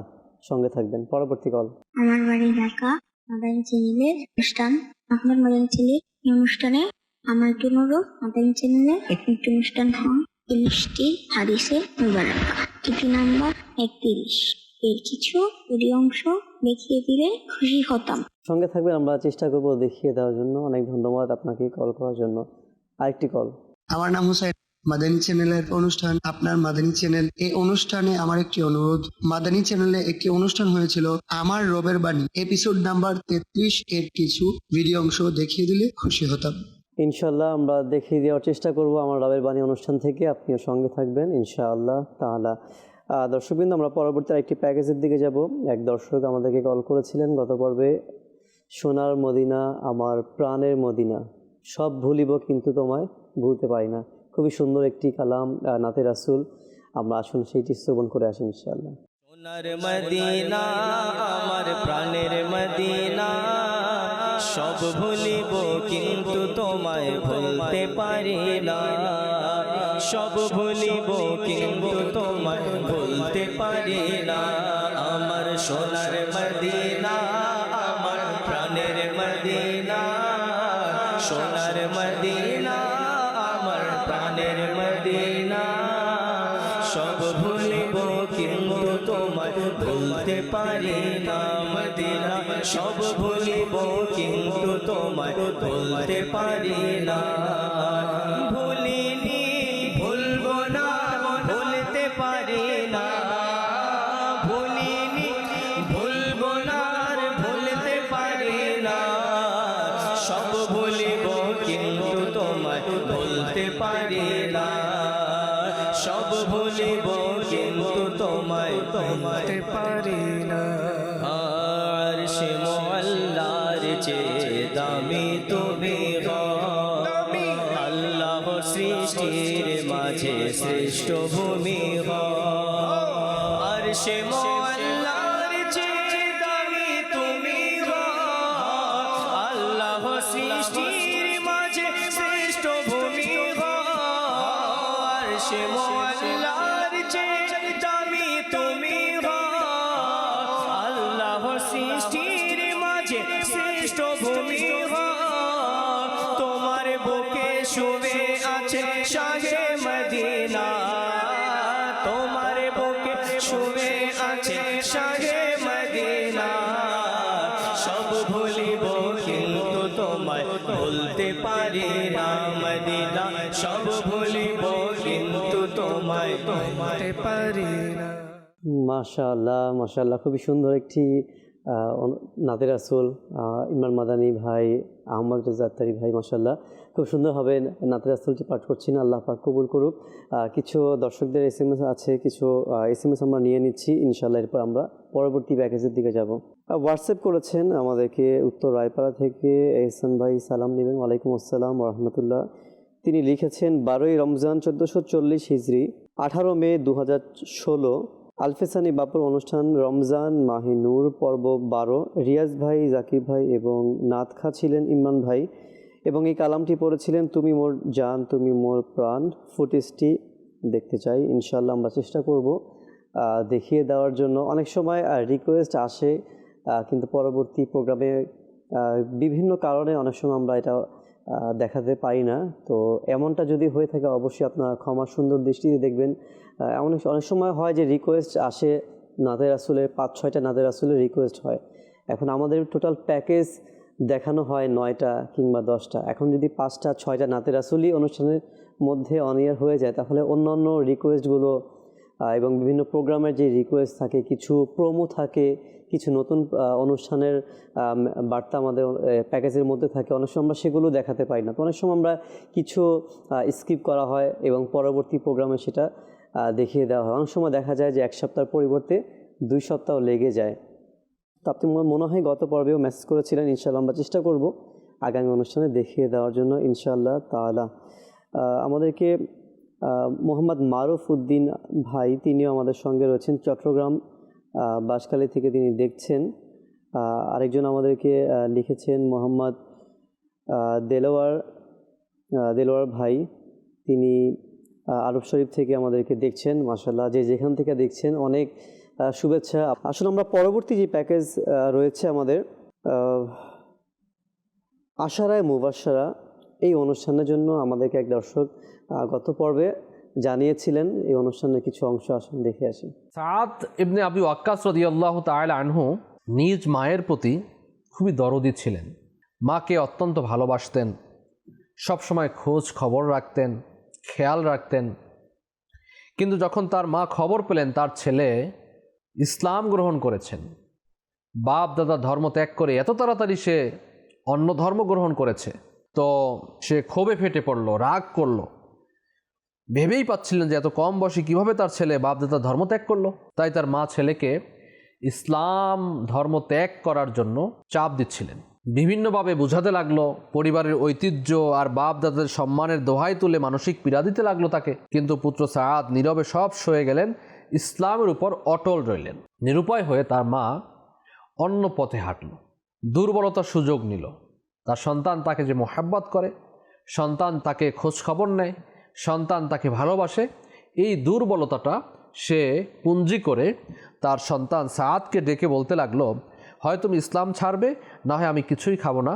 সঙ্গে থাকবেন। পরবর্তী কল। আমার বাড়ি ঢাকা, মাদানী চ্যানেলের অনুষ্ঠান, আপনার মাদানী চ্যানেল এই অনুষ্ঠানে আমার একটু অনুরোধ, মাদানী চ্যানেলে একটি অনুষ্ঠান হয় 30টি হাদিসে মুবারক, টিভি নাম্বার 31, এর কিছু ভিডিও অংশ দেখিয়ে দিলে খুশি হতাম। সঙ্গে থাকবেন, আমরা চেষ্টা করব দেখিয়ে দেওয়ার জন্য। অনেক ধন্যবাদ আপনাকে কল করার জন্য। আরেকটি কল। আমার নাম হুসাইন, মাদানী চ্যানেলের অনুষ্ঠান আপনার মাদানী চ্যানেল। এই অনুষ্ঠানে আমার একটি অনুরোধ, মাদানী চ্যানেলে একটি অনুষ্ঠান হয়েছিল আমার রবের বাণী, এপিসোড নাম্বার 33, এর কিছু ভিডিও অংশ দেখিয়ে দিলে খুশি হতাম। ইনশাআল্লাহ আমরা দেখিয়ে দেওয়ার চেষ্টা করব আমার রবের বাণী অনুষ্ঠান থেকে। আপনিও সঙ্গে থাকবেন ইনশাআল্লাহ তাআলা। দর্শকবৃন্দ, আমরা পরবর্তী আরেকটি প্যাকেজের দিকে যাব। এক দর্শক আমাদেরকে কল করেছিলেন গত পর্বে, সোনার মদিনা আমার প্রাণের মদিনা, সব ভুলিব কিন্তু তোমায় ভুলতে পারি না। খুবই সুন্দর একটি কালাম নাতে রাসূল। আমরা আসুন সেইটি শ্রবণ করে আসি ইনশাআল্লাহ। সোনার মদিনা আমার প্রাণের মদিনা, সব ভুলিব কিন্তু তোমায় ভুলতে পারি না, সব ভুলিব কিন্তু তোমায় ভুলতে পারি না। আমার সোনার মদিনা আমার প্রাণের মদিনা, সোনার মদিনা আমার প্রাণের মদিনা, সব ভুলিব কিন্তু তোমায় ভুলতে পারি না। মদিনা সব ভুলিব কিন্তু তোমায় ভুলতে পারি না। ভুলিনি ভুলবো না ভুলতে পারি না, ভুলিনি ভুলবো না ভুলতে পারি না, সব ভুলিব কিন্তু তোমায় ভুলতে পারি না, সব ভুলিব কিন্তু তোমায় ভুলতে পারি না। আরশে মুআল্লার চেয়ে দামি তুমি গো, আল্লাহর সৃষ্টির মাঝে শ্রেষ্ঠ ভূমি গো। আরশে মুআল্লার চেয়ে দামি তুমি গো, আল্লাহর সৃষ্টির মাঝে শ্রেষ্ঠ ভূমি গো। আরশে মুআল্লার চেয়ে দামি তুমি গো, আল্লাহর সৃষ্টির মাঝে শ্রেষ্ঠ ভূমি গো। তোমার বুকে শুয়ে আছে শাহে মদিনা, তোমার বুকে শুয়ে আছে শাহে মদিনা, সব ভুলিব কিন্তু তোমায় ভুলতে পারি না। মদিনা সব ভুলিব কিন্তু তোমায় ভুলতে পারি না। মাশাআল্লাহ মাশাআল্লাহ, খুবই সুন্দর একটি নাতে রাসূল ইমরান মাদানী ভাই, আহমদ রেজা আত্তারি ভাই, মাশাআল্লাহ খুব সুন্দরভাবে নাতে রাসূলটি পাঠ করছেন। আল্লাহ পাক কবুল করুক। কিছু দর্শকদের SMS আছে, কিছু SMS আমরা নিয়ে নিচ্ছি ইনশাআল্লাহ। এরপর আমরা পরবর্তী প্যাকেজের দিকে যাব। হোয়াটসঅ্যাপ করেছেন আমাদেরকে উত্তর রায়পাড়া থেকে এহসান ভাই, সালাম নেবেন। ওয়ালাইকুম আসসালাম ওয়া রাহমাতুল্লাহ। তিনি লিখেছেন 12ই রমজান 1440 হিজরি, 18 মে 2016 আলফেসানি বাপুর অনুষ্ঠান রমজান মাহে নূর পর্ব 12, রিয়াজ ভাই, জাকির ভাই এবং নাত খা ছিলেন ইমরান ভাই, এবং এই কালামটি পড়েছিলেন তুমি মোর জান তুমি মোর প্রাণ। ফুটেজটি দেখতে চাই, ইনশাআল্লাহ আমরা চেষ্টা করব দেখিয়ে দেওয়ার জন্য। অনেক সময় রিকোয়েস্ট আসে, কিন্তু পরবর্তী প্রোগ্রামে বিভিন্ন কারণে অনেক সময় আমরা এটা দেখাতে পারি না। তো এমনটা যদি হয়ে থাকে অবশ্যই আপনারা ক্ষমা সুন্দর দৃষ্টিতে দেখবেন। অনেক সময় হয় যে রিকোয়েস্ট আসে, নাতে রাসূলের 5-6টা নাতে রাসূলের রিকোয়েস্ট হয়। এখন আমাদের টোটাল প্যাকেজ দেখানো হয় 9টা কিংবা 10টা। এখন যদি 5টা-6টা নাতে রাসূলই অনুষ্ঠানের মধ্যে অনিয়ার হয়ে যায়, তাহলে অন্যান্য রিকোয়েস্টগুলো এবং বিভিন্ন প্রোগ্রামের যে রিকোয়েস্ট থাকে, কিছু প্রোমো থাকে, কিছু নতুন অনুষ্ঠানের বার্তা আমাদের প্যাকেজের মধ্যে থাকে, অনেক সময় আমরা সেগুলো দেখাতে পারি না। তো অনেক সময় আমরা কিছু স্কিপ করা হয় এবং পরবর্তী প্রোগ্রামে সেটা দেখিয়ে দেওয়া হয়। অনেক সময় দেখা যায় যে 1 সপ্তাহের পরিবর্তে 2 সপ্তাহ লেগে যায়। তো আপনি মনে হয় গত পর্বেও মেসেজ করেছিলেন, ইনশাআল্লাহ আমরা চেষ্টা করব আগামী অনুষ্ঠানে দেখিয়ে দেওয়ার জন্য ইনশাআল্লাহ তাআলা। আমাদেরকে মোহাম্মদ মারুফ উদ্দিন ভাই, তিনিও আমাদের সঙ্গে রয়েছেন, চট্টগ্রাম বাঁশখালী থেকে তিনি দেখছেন। আরেকজন আমাদেরকে লিখেছেন মোহাম্মদ দেলোয়ার ভাই, তিনি আরব শরীফ থেকে আমাদেরকে দেখছেন। মাশাআল্লাহ, যে যেখান থেকে দেখছেন অনেক শুভেচ্ছা। আসলে আমরা পরবর্তী যে প্যাকেজ রয়েছে আমাদের আশারায়ে মুবাশশারা, এই অনুষ্ঠানের জন্য আমাদেরকে এক দর্শক গত পর্বে জানিয়েছিলেন। এই অনুষ্ঠানের কিছু অংশ আসুন দেখে আসি। সাদ ইবনে আবি ওয়াক্কাস রাদিয়াল্লাহু তাআলা আনহু নিজ মায়ের প্রতি খুবই দরদি ছিলেন। মাকে অত্যন্ত ভালোবাসতেন, সবসময় খোঁজ খবর রাখতেন, খেয়াল রাখতেন। কিন্তু যখন তার মা খবর পেলেন তার ছেলে ইসলাম গ্রহণ করেছেন, বাপ দাদা ধর্ম ত্যাগ করে এত তাড়াতাড়ি সে অন্য ধর্ম গ্রহণ করেছে, তো সে ক্ষোভে ফেটে পড়ল, রাগ করলো। ভেবেই পাচ্ছিলেন যে এত কম বয়সে কীভাবে তার ছেলে বাপদাদা ধর্ম ত্যাগ করলো। তাই তার মা ছেলেকে ইসলাম ধর্ম ত্যাগ করার জন্য চাপ দিচ্ছিলেন, বিভিন্নভাবে বোঝাতে লাগলো, পরিবারের ঐতিহ্য আর বাপ দাদাদের সম্মানের দোহাই তুলে মানসিক পীড়া দিতে লাগলো তাকে। কিন্তু পুত্র সাদ নীরবে সব সয়ে গেলেন, ইসলামের উপর অটল রইলেন। নিরুপায় হয়ে তার মা অন্য পথে হাঁটল, দুর্বলতার সুযোগ নিল। তার সন্তান তাকে যে মোহাব্বত করে, সন্তান তাকে খোঁজ খবর নেয়, সন্তান তাকে ভালোবাসে, এই দুর্বলতাটা সে পুঞ্জি করে তার সন্তান সাদকে ডেকে বলতে লাগলো, হয় তুমি ইসলাম ছাড়বে, না হয় আমি কিছুই খাবো না,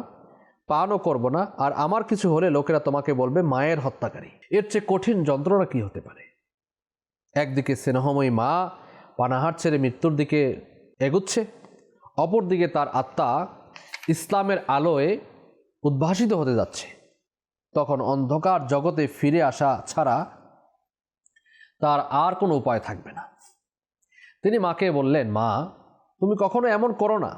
পানও করব না, আর আমার কিছু হলে লোকেরা তোমাকে বলবে মায়ের হত্যাকারী। এর চেয়ে কঠিন যন্ত্রণা কি হতে পারে? একদিকে স্নেহময়ী মা পানাহার ছেড়ে মৃত্যুর দিকে এগুচ্ছে, অপরদিকে তার আত্মা ইসলামের আলোয় উদ্ভাসিত হতে যাচ্ছে। তখন অন্ধকার জগতে ফিরে আসা ছাড়া তার আর কোনো উপায় থাকবে না। তিনি মাকে বললেন, মা তুমি কখনো এমন করো না,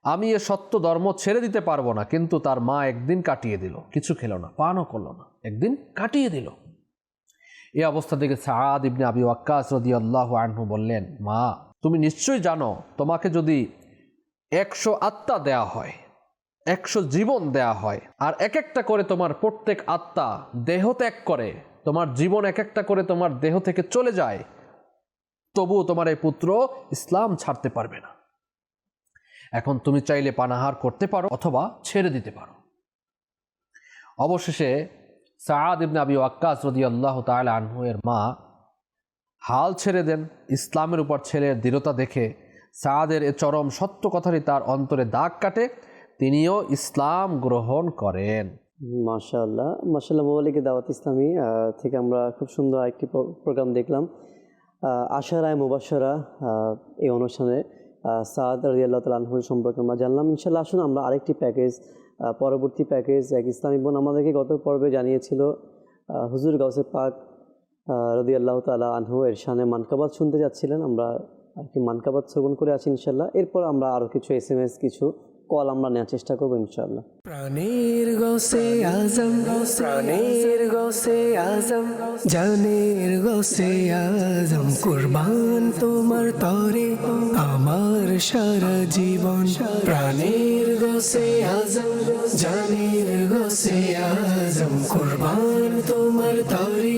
আমি এ সত্য ধর্ম ছেড়ে দিতে পারবো না। কিন্তু তার মা একদিন কাটিয়ে দিল, কিছু খেলো না, পানও করলো না, একদিন কাটিয়ে দিল। এই অবস্থা থেকে সাদ ইবনে আবি ওয়াক্কাস রাদিয়াল্লাহু আনহু বললেন, মা তুমি নিশ্চয়ই জানো, তোমাকে যদি 100 আত্মা দেয়া হয়, 100 জীবন দেয়া হয়, আর এক একটা করে তোমার প্রত্যেক আত্মা দেহ ত্যাগ করে, তোমার জীবন এক একটা করে তোমার দেহ থেকে চলে যায়, তবুও তোমার এই পুত্র ইসলাম ছাড়তে পারবে না। এখন তুমি চাইলে পানাহার করতে পারো অথবা ছেড়ে দিতে পারো। অবশেষে সাদ ইবনে আবি ওয়াক্কাস রাদিয়াল্লাহু তাআলা আনহু এর মা হাল ছেড়ে দেন। ইসলামের উপর ছেলের দৃঢ়তা দেখে সাদের এ চরম সত্য কথাটি তার অন্তরে দাগ কাটে, তিনিও ইসলাম গ্রহণ করেন। মাশাআল্লাহ, মাশাআল্লাহ। মৌলিক দাওয়াত ইসলামী থেকে আমরা খুব সুন্দর একটি প্রোগ্রাম দেখলাম, আশারায়ে মুবাশশারা। এই অনুষ্ঠানে সাদ রাদিয়াল্লাহু তাআলা আনহু সম্পর্কে আমরা জানলাম। ইনশাআল্লাহ আসুন আমরা আরেকটি প্যাকেজ, পরবর্তী প্যাকেজ, এক ইসলামী বোন আমাদেরকে গত পর্বে জানিয়েছিল হুজুর গাউসে পাক রাদিয়াল্লাহু তাআলা আনহু এর শানে মানকাবাত শুনতে যাচ্ছিলেন। আমরা একটি মানকাবাত শ্রবণ করে আছি ইনশাআল্লাহ। এরপর আমরা আরও কিছু SMS, কিছু কল আমরা নেওয়ার চেষ্টা করবো ইনশাআল্লাহ। প্রাণের গৌসে আজম, প্রাণের গৌসে আজম, জানের গৌসে আজম, কুরবান তোমার তরে আমার সারা জীবন। প্রাণের গৌসে আজম, জানের গৌসে আজম, কুরবান তোমার তরে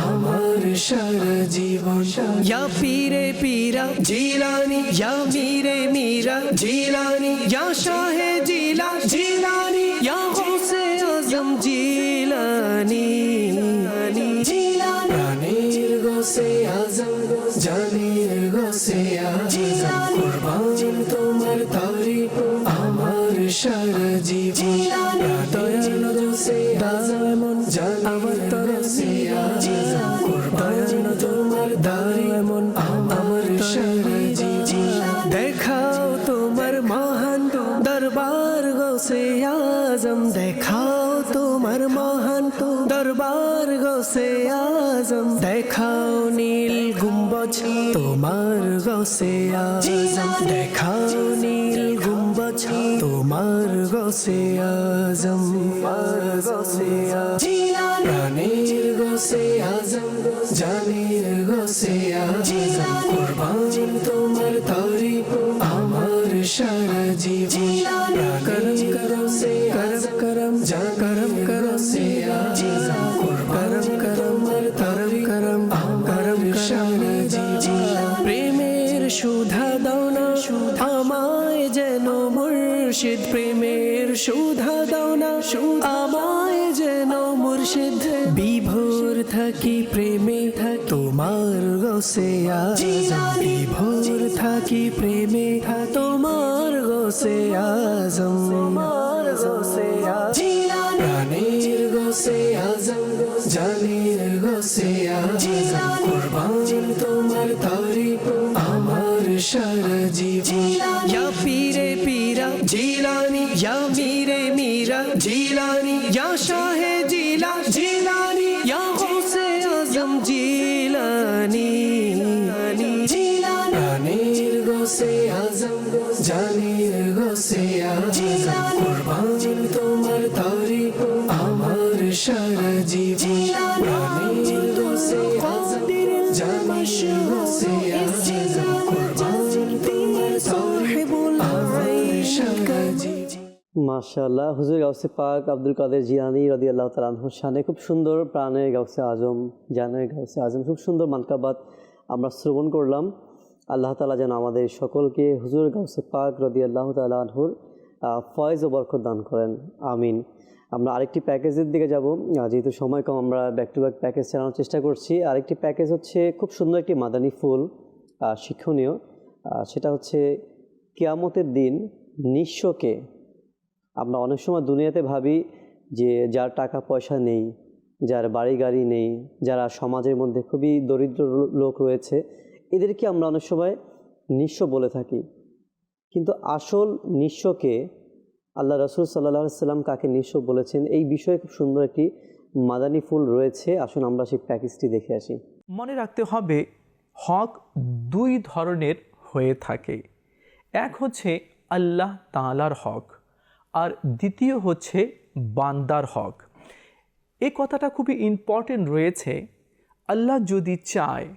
আমার সারা জীবন ইয়া পীরে পীরা জিলানি ইয়া মীরে মীরা জিলানি ইয়া শাহে জিলা জিলানি ইয়া গৌসে আজম জিলানি প্রাণের গৌসে আজম জানের গৌসে আজম কুরবান তোমার তরে আমার সারা জীবন দয়াল গৌসে আজম জান আমার তরসে আজম কুরবান তোমার দারে মন আমার সারা জীবন দেখাও তোমার মহান দরবার গৌসে আজম দেখাও তোমার মহান দরবার গৌসে আজম দেখাও নীল গুম্বজ তোমার গৌসে আজম দেখাও নীল গুম্বজ তোমার গৌসে আজম গৌসে আজম প্রাণের গৌসে আজম জানের গৌসে আজম কুরবান তোমার তরে আমার সারা জীবন করম করম সে করম যা করম করম সে আজম কুরবান করম করম করম সারা জীবন প্রেমের সুধা দাও না আমায় যেন মুর্শিদ প্রেমের সুধা দাও না আমায় যেন মুর্শিদ বিভোর থাকি প্রেমে তোমার গৌসে আজম বিভোর থাকি প্রেমে তোমার গৌসে আজম তোমার গৌসে আজম প্রাণের গৌসে আজম জানের গৌসে আজম কুরবান তোমার তরে আমার সারা জীবন ইয়া পীরে পীরা জিলানি ইয়া মীরে মীরা জিলানি ইয়া শাহে জিলা জিলানি ইয়া গৌসে আজম জিলানি প্রাণের গৌসে আজম জানের গৌসে আজম কুরবান তোমার তরে আমার সারা জীবন প্রাণের গৌসে আজম জানের গৌসে আজম কুরবান তোমার তরে আমার সারা জীবন। মাশাআল্লাহ, হুজুর গাউসে পাক আব্দুল কাদের জিলানী রাদিয়াল্লাহু তাআলা আনহু শানে খুব সুন্দর প্রাণের গাউসে আজম, জানের গাউসে আজম, খুব সুন্দর মানকাবাত আমরা শ্রবণ করলাম। আল্লাহ তাআলা যেন আমাদের সকলকে হুজুর গাউসে পাক রাদিয়াল্লাহু তাআলা আনহুর ফয়েজ ও বরকত দান করেন, আমিন। আমরা আরেকটি প্যাকেজের দিকে যাব, যেহেতু সময় কম আমরা ব্যাক টু ব্যাক প্যাকেজ চালানোর চেষ্টা করছি। আরেকটি প্যাকেজ হচ্ছে খুব সুন্দর একটি মাদানী ফুল, শিক্ষণীয়। সেটা হচ্ছে কিয়ামতের দিন নিঃস্বকে। আমরা অনেক সময় দুনিয়াতে ভাবি যে যার টাকা পয়সা নেই, যার বাড়ি গাড়ি নেই, যারা সমাজের মধ্যে খুবই দরিদ্র লোক রয়েছে, এদেরকে আমরা অনেক সময় নিঃস্ব বলে থাকি। কিন্তু আসল নিঃস্বকে, আল্লাহ রাসূল সাল্লাল্লাহু আলাইহি সাল্লাম কাকে নিঃস্ব বলেছেন, এই বিষয়ে খুব সুন্দর একটি মাদানী ফুল রয়েছে। আসুন আমরা সেই প্যাকেজটি দেখে আসি। মনে রাখতে হবে হক দুই ধরনের হয়ে থাকে। এক হচ্ছে আল্লাহ তাআলার হক, আর দ্বিতীয় হচ্ছে বান্দার হক। এই কথাটা খুবই ইম্পর্টেন্ট রয়েছে। আল্লাহ যদি চায়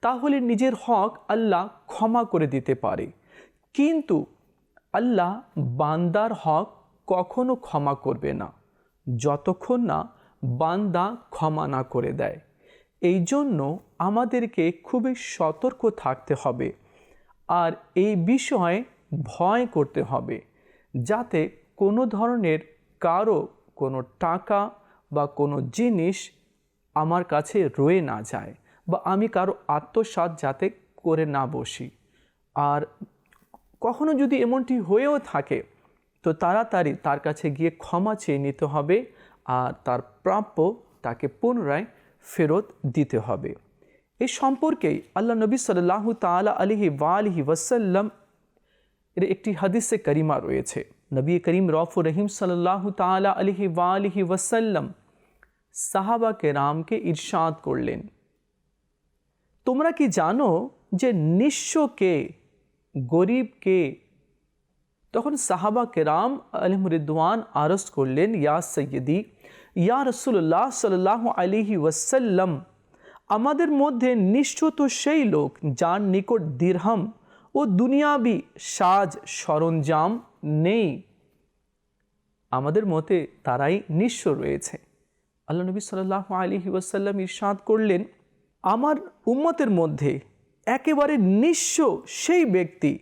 তাহলে নিজের হক আল্লাহ ক্ষমা করে দিতে পারে, কিন্তু আল্লাহ বান্দার হক কখনো ক্ষমা করবে না যতক্ষণ না বান্দা ক্ষমা না করে দেয়। এই জন্য আমাদেরকে খুবই সতর্ক থাকতে হবে, আর এই বিষয়ে ভয় করতে হবে, যাতে কোনো ধরনের কারো কোনো টাকা বা কোনো জিনিস আমার কাছে রয়ে না যায়, বা আমি কারো আত্মসাৎ যাতে করে না বসি। আর কখনো যদি এমনটি হয়েও থাকে তো তাড়াতাড়ি তার কাছে গিয়ে ক্ষমা চেয়ে নিতে হবে, আর তার প্রাপ্য তাকে পুনরায় ফেরত দিতে হবে। এই সম্পর্কেই আল্লাহ নবী সাল্লাল্লাহু তাআলা আলাইহি ওয়াসাল্লাম এর একটি হাদিসে করিমা রয়েছে। নবী করিম রউফুর রহিম সাল্লাল্লাহু তাআলা আলাইহি ওয়াসাল্লাম সাহাবা কেরামকে ইরশাদ করলেন, তোমরা কি জানো যে নিঃস্বকে, গরিবকে? তখন সাহাবা কেরাম আলাইহিম রিদওয়ান আরজ করলেন, ইয়া সাইয়্যিদি, ইয়া রাসূলুল্লাহ সাল্লাল্লাহু আলাইহি ওয়াসাল্লাম, আমাদের মধ্যে নিঃস্ব তো সেই লোক যার নিকট দিরহাম ও দুনিয়াবি সাজ সরঞ্জাম নেই। আমাদের মতে তারাই নিঃস্ব রয়েছে। আল্লাহ নবী সাল্লাল্লাহু আলাইহি ওয়াসাল্লাম ইরশাদ করলেন, আমার উম্মতের মধ্যে একেবারে নিঃস্ব সেই ব্যক্তি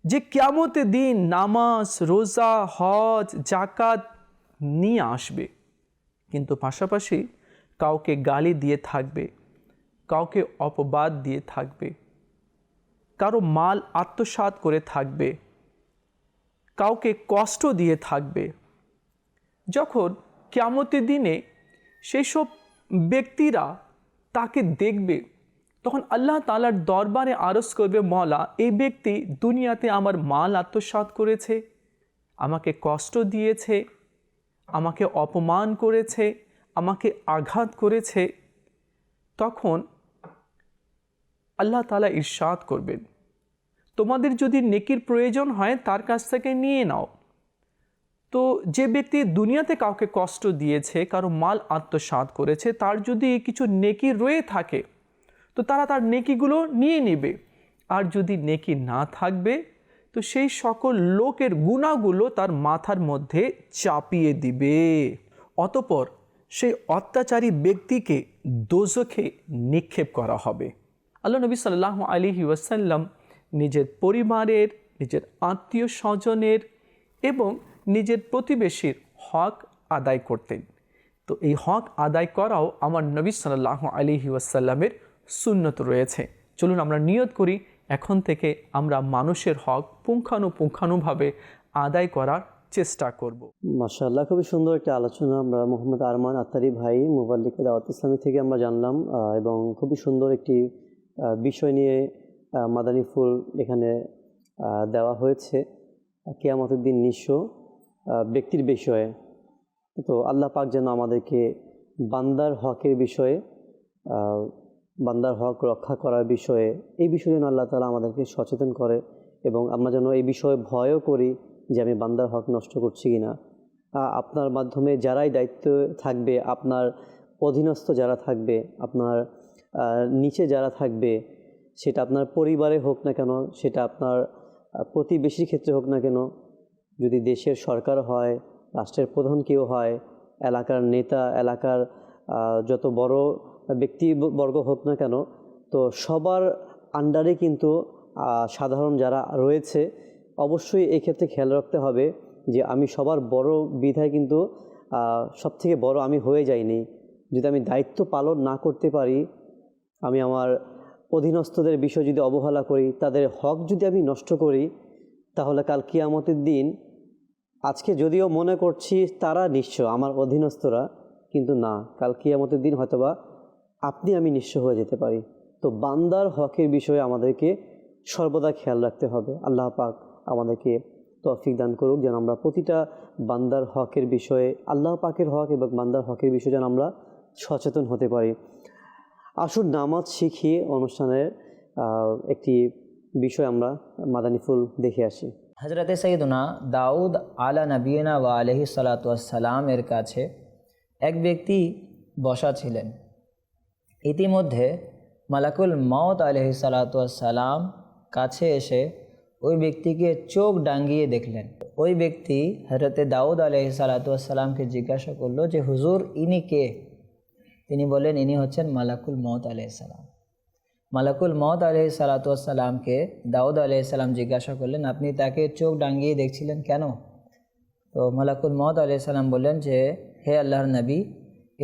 যে কিয়ামতের দিন নামাজ, রোজা, হজ, জাকাত নিয়ে আসবে, কিন্তু পাশাপাশি কাউকে গালি দিয়ে থাকবে, কাউকে অপবাদ দিয়ে থাকবে, কারো মাল আত্মসাৎ করে থাকবে, কাউকে কষ্ট দিয়ে থাকবে। যখন কিয়ামতের দিনে সেই সব ব্যক্তিরা তাকে দেখবে, তখন আল্লাহ তাআলার দরবারে আরজ করবে, মওলা এই ব্যক্তি দুনিয়াতে আমার মাল আত্মসাৎ করেছে, আমাকে কষ্ট দিয়েছে, আমাকে অপমান করেছে, আমাকে আঘাত করেছে। তখন আল্লাহ তাআলা ইরশাদ করবেন, তোমাদের যদি নেকির প্রয়োজন হয় তার কাছ থেকে নিয়ে নাও। তো যে ব্যক্তি দুনিয়াতে কাউকে কষ্ট দিয়েছে, কারো মাল আত্মসাৎ করেছে, তার যদি কিছু নেকি রয়ে থাকে তো তারা তার নেকিগুলো নিয়ে নেবে। আর যদি নেকি না থাকবে তো সেই সকল লোকের গুনাহগুলো তার মাথার মধ্যে চাপিয়ে দিবে। অতঃপর সেই অত্যাচারী ব্যক্তিকে দোজখে নিক্ষেপ করা হবে। আল্লাহ নবী সাল্লাল্লাহু আলাইহি ওয়াসাল্লাম নিজের পরিবারের, নিজের আত্মীয় স্বজনের এবং নিজের প্রতিবেশীর হক আদায় করতেন। তো এই হক আদায় করাও আমার নবী সাল্লাল্লাহু আলাইহি ওয়াসাল্লামের সুন্নত রয়েছে। চলুন আমরা নিয়ত করি এখন থেকে আমরা মানুষের হক পুঙ্খানুপুঙ্খানুভাবে আদায় করার চেষ্টা করব। মাশাআল্লাহ, খুবই সুন্দর একটা আলোচনা আমরা মোহাম্মদ আরমান আত্তারি ভাই মুবাল্লিগ দাওয়াত ইসলামী থেকে আমরা জানলাম, এবং খুবই সুন্দর একটি বিষয় নিয়ে মাদানী ফুল এখানে দেওয়া হয়েছে, কিয়ামতের দিন নিঃস্ব ব্যক্তির বিষয়ে। তো আল্লাহ পাক যেন আমাদেরকে বান্দার হকের বিষয়ে, বান্দার হক রক্ষা করার বিষয়ে, এই বিষয়ে যেন আল্লাহ তাআলা আমাদেরকে সচেতন করে এবং আমরা যেন এই বিষয়ে ভয়ও করি যে আমি বান্দার হক নষ্ট করছি কি না। আপনার মাধ্যমে যারাই দায়িত্ব থাকবে, আপনার অধীনস্থ যারা থাকবে, আপনার নিচে যারা থাকবে, সেটা আপনার পরিবারে হোক না কেন, সেটা আপনার প্রতিবেশীর ক্ষেত্রে হোক না কেন, যদি দেশের সরকার হয়, রাষ্ট্রের প্রধান কেউ হয়, এলাকার নেতা, এলাকার যত বড় ব্যক্তিবর্গ হোক না কেন, তো সবার আন্ডারে কিন্তু সাধারণ যারা রয়েছে অবশ্যই এই ক্ষেত্রে খেয়াল রাখতে হবে যে আমি সবার বড় বিধায় কিন্তু সবথেকে বড় আমি হয়ে যাইনি। যদি আমি দায়িত্ব পালন না করতে পারি, আমি আমার অধীনস্থদের বিষয় যদি অবহেলা করি, তাদের হক যদি আমি নষ্ট করি, তাহলে কাল কিয়ামতের দিন, আজকে যদিও মনে করছি তারা নিঃস্ব আমার অধীনস্থরা, কিন্তু না, কাল কিয়ামতের দিন হয়তোবা আপনি আমি নিঃস্ব হয়ে যেতে পারি। তো বান্দার হকের বিষয়ে আমাদেরকে সর্বদা খেয়াল রাখতে হবে। আল্লাহ পাক আমাদেরকে তৌফিক দান করুক যেন আমরা প্রতিটা বান্দার হকের বিষয়ে, আল্লাহ পাকের হক এবং বান্দার হকের বিষয়ে যেন আমরা সচেতন হতে পারি। আসুন নামাজ শিখিয়ে অনুষ্ঠানের একটি বিষয় আমরা মাদানী ফুল দেখে আসি। হজরতে সৈয়দনা দাউদ আলা নবীনা ওয়া আলাইহি সালাতু ওয়াসসালাম এর কাছে এক ব্যক্তি বসা ছিলেন। ইতিমধ্যে মালাকুল মউত আলাইহি সালাতু ওয়াসসালাম কাছে এসে ওই ব্যক্তিকে চোখ ডাঙ্গিয়ে দেখলেন। ওই ব্যক্তি হজরতে দাউদ আলাইহি সালাতু ওয়াসসালামকে জিজ্ঞাসা করলো যে হুজুর ইনি কে? তিনি বললেন ইনি হচ্ছেন মালাকুল মউত আলাইহিস সালাম। মালাকুল মউত আলাইহিস সালাতু ওয়াস সালামকে দাউদ আলাইহিস সালাম জিজ্ঞাসা করলেন, আপনি তাকে চোখ ডাঙ্গিয়ে দেখছিলেন কেন? তো মালাকুল মউত আলাইহিস সালাম বললেন যে হে আল্লাহর নবী,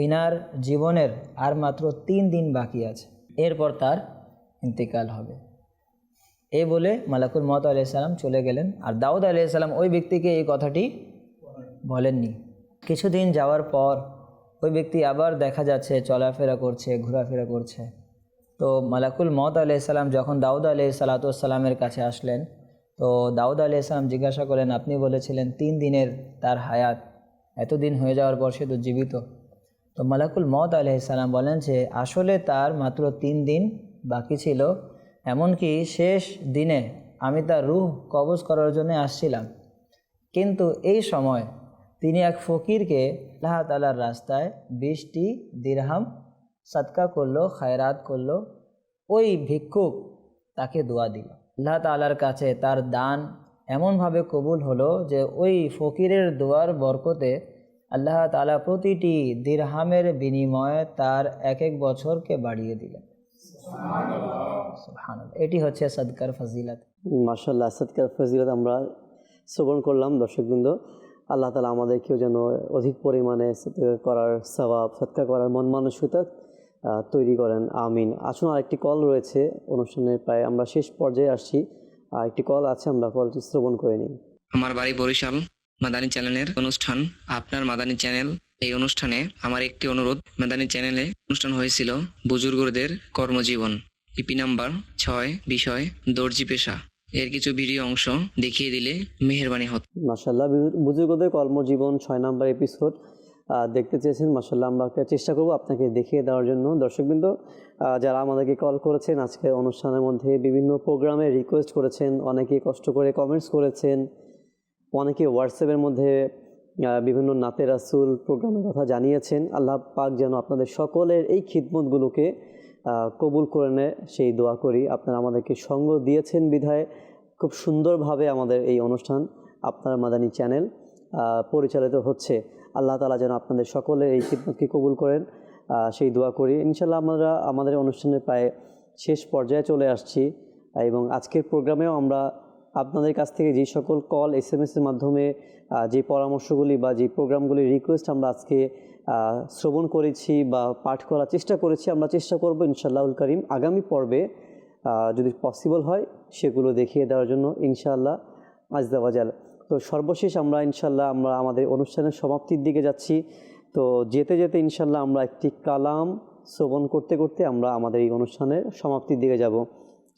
ইনার জীবনের আর মাত্র 3 দিন বাকি আছে, এরপর তার ইন্তেকাল হবে। এই বলে মালাকুল মউত আলাইহিস সালাম চলে গেলেন। আর দাউদ আলাইহিস সালাম ওই ব্যক্তিকে এই কথাটি বলেননি। কিছুদিন যাওয়ার পর ওই ব্যক্তি আবার দেখা যাচ্ছে চলাফেরা করছে, ঘোরাফেরা করছে। তো মালাকুল মউত আলাইহিস সালাম যখন দাউদ আলাইহিস সালাতু ওয়াস সালামের কাছে আসলেন, তো দাউদ আলাইহিস সালাম জিজ্ঞাসা করলেন, আপনি বলেছিলেন 3 দিনের তার হায়াত, এতদিন হয়ে যাওয়ার পর সে তো জীবিত। তো মালাকুল মউত আলাইহিস সালাম বলেন যে আসলে তার মাত্র 3 দিন বাকি ছিল, এমনকি শেষ দিনে আমি তার রূহ কবজ করার জন্য আসছিলাম, কিন্তু এই সময় তিনি এক ফকিরকে আল্লাহ তাআলার রাস্তায় 20টি দিরহাম সদকা করলো, খায়রাত করলো। ওই ভিক্ষুক তাকে দোয়া দিল। আল্লাহ তাআলার কাছে তার দান এমনভাবে কবুল হলো যে ওই ফকিরের দোয়ার বরকতে আল্লাহ তাআলা প্রতিটি দিরহামের বিনিময়ে তার 1 বছরকে বাড়িয়ে দিলেন। সুবহানাল্লাহ। এটি হচ্ছে সাদকার ফজিলত। মাশাআল্লাহ, সাদকার ফজিলত আমরা শ্রবণ করলাম। দর্শকবৃন্দ, আল্লাহ তাআলা আমাদেরকেও যেন অধিক পরিমাণে সাদকা করার সওয়াব, সাদকা করার মন মানসিকতা তৈরি করেন, আমিন। আসুন, আরেকটি কল রয়েছে, অনুষ্ঠানের প্রায় আমরা শেষ পর্যায়ে আসছি। একটি কল আছে, আমরা কলটি শ্রবণ করে নিই। আমার বাড়ি বরিশাল। মাদানী চ্যানেলের অনুষ্ঠান আপনার মাদানী চ্যানেল, এই অনুষ্ঠানে আমার একটি অনুরোধ। মাদানী চ্যানেলে অনুষ্ঠান হয়েছিল বুজুর্গদের কর্মজীবন, ইপি নাম্বার 6, বিষয় দর্জি পেশা। এর কিছু ভিডিও অংশ দেখিয়ে দিলে মেহেরবানি হতো। মাশাআল্লাহ, বুজুর্গদের কর্মজীবন 6 নম্বর এপিসোড দেখতে চেয়েছেন। মাশাআল্লাহ, আমরা চেষ্টা করব আপনাকে দেখিয়ে দেওয়ার জন্য। দর্শকবৃন্দ, যারা আমাদেরকে কল করেছেন আজকে অনুষ্ঠানের মধ্যে, বিভিন্ন প্রোগ্রামে রিকোয়েস্ট করেছেন, অনেকে কষ্ট করে কমেন্টস করেছেন, অনেকে হোয়াটসঅ্যাপের মধ্যে বিভিন্ন নাতে রাসূল প্রোগ্রামের কথা জানিয়েছেন। আল্লাহ পাক যেন আপনাদের সকলের এই খিদমতগুলোকে কবুল করে নেয়, সেই দোয়া করি। আপনারা আমাদেরকে সঙ্গ দিয়েছেন বিধায় খুব সুন্দরভাবে আমাদের এই অনুষ্ঠান আপনার মাদানী চ্যানেল পরিচালিত হচ্ছে। আল্লাহ তাআলা যেন আপনাদের সকলের এই খিদমতকে কবুল করেন, সেই দোয়া করি। ইনশাআল্লাহ আমরা আমাদের অনুষ্ঠানের প্রায় শেষ পর্যায়ে চলে আসছি, এবং আজকের প্রোগ্রামেও আমরা আপনাদের কাছ থেকে যে সকল কল SMS-এর মাধ্যমে যে পরামর্শগুলি বা যে প্রোগ্রামগুলির রিকোয়েস্ট আমরা আজকে শ্রবণ করেছি বা পাঠ করার চেষ্টা করেছি, আমরা চেষ্টা করব ইনশাআল্লাহুল কারীম আগামী পর্বে যদি পসিবল হয় সেগুলো দেখিয়ে দেওয়ার জন্য ইনশাআল্লাহ আযজা ওয়া জাল। তো সর্বশেষ আমরা ইনশাআল্লাহ আমরা আমাদের অনুষ্ঠানের সমাপ্তির দিকে যাচ্ছি। তো যেতে যেতে ইনশাআল্লাহ আমরা একটি কালাম শ্রবণ করতে করতে আমরা আমাদের এই অনুষ্ঠানের সমাপ্তির দিকে যাব।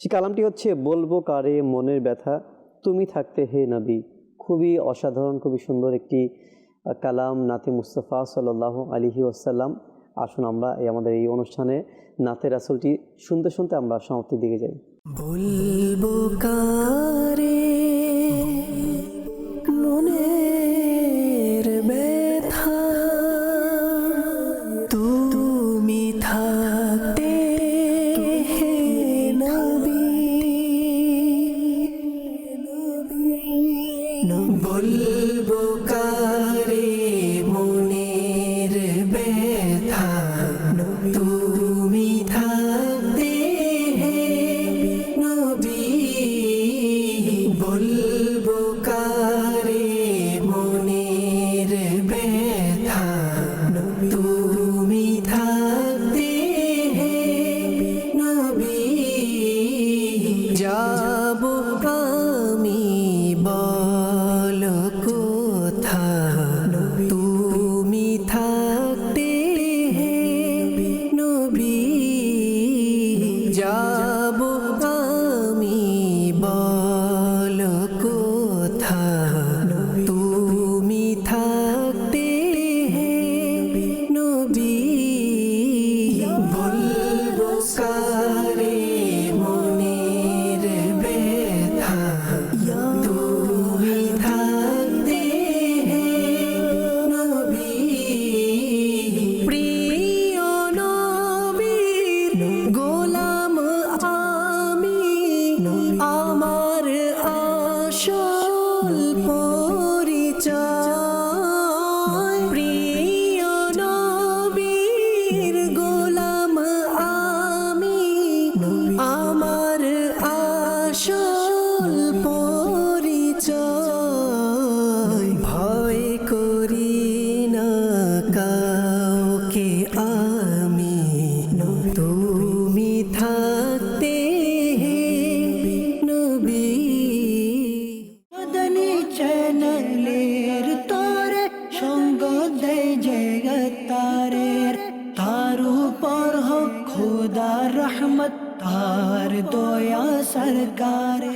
সেই কালামটি হচ্ছে, বলবো কারে মনের ব্যথা তুমি থাকতে হে নবী। খুবই অসাধারণ, খুবই সুন্দর একটি কালাম, নাতে মুস্তাফা সাল্লাল্লাহু আলাইহি ওয়াসাল্লাম। আসুন আমরা আমাদের এই অনুষ্ঠানে নাতে রাসূলটি শুনতে শুনতে আমরা সমাপ্তির দিকে যাই। বলবো কারে মনের ব্যথা তুমি থাকতে হে নবী। বলবো কারে মনের ব্যথা তুমি থাকতে হে নবী। বলবো কারে মনের ব্যথা তুমি থাকতে হে নবী। যাব আমি বল কোথা তুমি থাকতে হে নবী। যাব আমি বল কোথা তুমি থাকতে হে নবী। বলবো কারে মনের ব্যথা তুমি থাকতে হে নবী। প্রিয় নবীর গোলাম আমি, আমার আসল পরিচয়। প্রিয় নবীর গোলাম আমি, আমার আসল পরিচয়। ভয় করি না কাউকে আমি, তুমি থাকতে হে নবী। মাদানী চ্যানেলের তোরে সঙ্গ দেয় জগতারের, তার উপর হোক খোদার রহমত, তার দয়া সরকারে।